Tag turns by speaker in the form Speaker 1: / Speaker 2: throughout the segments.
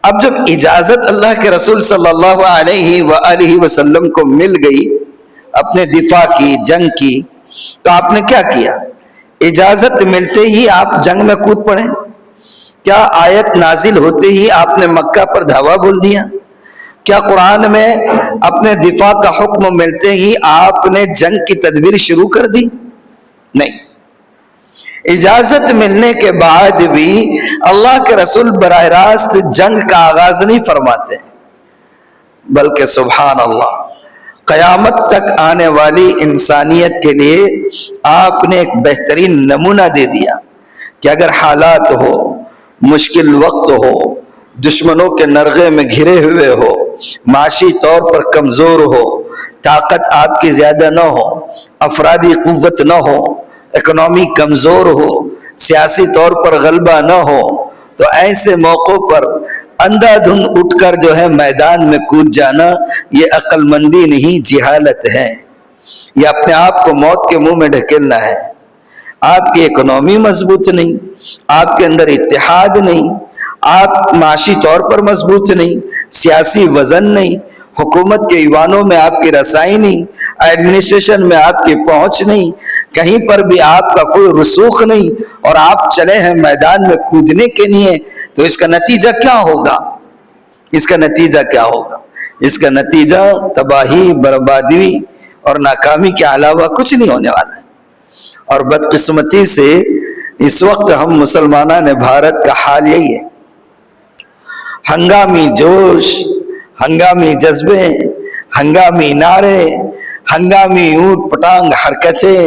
Speaker 1: اب جب اجازت اللہ کے رسول صلی اللہ علیہ وآلہ وسلم کو مل گئی اپنے دفاع کی، جنگ کی، تو آپ نے کیا کیا؟ اجازت ملتے ہی آپ جنگ میں کود پڑے؟ کیا آیت نازل ہوتے ہی آپ نے مکہ پر دھاوا بول دیا؟ کیا قرآن میں اپنے دفاع کا حکم ملتے ہی آپ نے جنگ کی تدبیر شروع کر دی؟ نہیں، اجازت ملنے کے بعد بھی اللہ کے رسول براہ راست جنگ کا آغاز نہیں فرماتے، بلکہ سبحان اللہ، قیامت تک آنے والی انسانیت کے لیے آپ نے ایک بہترین نمونہ دے دیا کہ اگر حالات ہو، مشکل وقت ہو، دشمنوں کے نرغے میں گھرے ہوئے ہو، معاشی طور پر کمزور ہو، طاقت آپ کی زیادہ نہ ہو، افرادی قوت نہ ہو، اکنامی کمزور ہو، سیاسی طور پر غلبہ نہ ہو، تو ایسے موقعوں پر اندھا دھند اٹھ کر جو ہے میدان میں کود جانا، یہ عقل مندی نہیں، جہالت ہے۔ یہ اپنے آپ کو موت کے منہ میں ڈھکیلنا ہے۔ آپ کی اکنامی مضبوط نہیں، آپ کے اندر اتحاد نہیں، آپ معاشی طور پر مضبوط نہیں، سیاسی وزن نہیں، حکومت کے ایوانوں میں آپ کی رسائی نہیں، ایڈمنسٹریشن میں آپ کی پہنچ نہیں، کہیں پر بھی آپ کا کوئی رسوخ نہیں، اور آپ چلے ہیں میدان میں کودنے کے لیے، تو اس کا نتیجہ کیا ہوگا؟ اس کا نتیجہ کیا ہوگا؟ اس کا نتیجہ تباہی، بربادی اور ناکامی کے علاوہ کچھ نہیں ہونے والا ہے۔ اور بدقسمتی سے اس وقت ہم مسلمانان بھارت کا حال یہی ہے، ہنگامی جوش، ہنگامی جذبے، ہنگامی نعرے، ہنگامی اونٹ پٹانگ حرکتیں،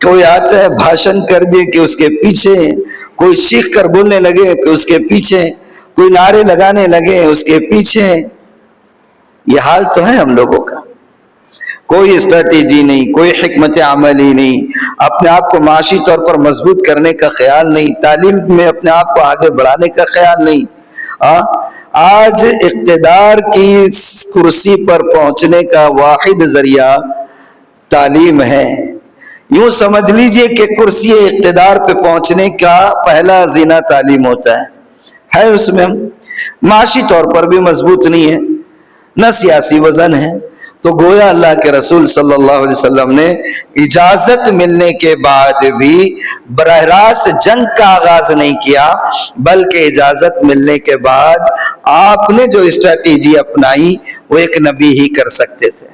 Speaker 1: کوئی آتا ہے بھاشن کر دے کہ اس کے پیچھے، کوئی چیخ کر بولنے لگے کہ اس کے پیچھے، کوئی نعرے لگانے لگے اس کے پیچھے۔ یہ حال تو ہے ہم لوگوں کا، کوئی اسٹریٹجی نہیں، کوئی حکمت عملی نہیں، اپنے آپ کو معاشی طور پر مضبوط کرنے کا خیال نہیں، تعلیم میں اپنے آپ کو آگے بڑھانے کا خیال نہیں۔ آج اقتدار کی کرسی پر پہنچنے کا واحد ذریعہ تعلیم ہے۔ یوں سمجھ لیجئے کہ کرسی اقتدار پہ پہنچنے کا پہلا زینہ تعلیم ہوتا ہے اس میں ہم معاشی طور پر بھی مضبوط نہیں ہے، نہ سیاسی وزن ہے، تو گویا اللہ کے رسول صلی اللہ علیہ وسلم نے اجازت ملنے کے بعد بھی براہ راست جنگ کا آغاز نہیں کیا، بلکہ اجازت ملنے کے بعد آپ نے جو اسٹریٹجی اپنائی وہ ایک نبی ہی کر سکتے تھے۔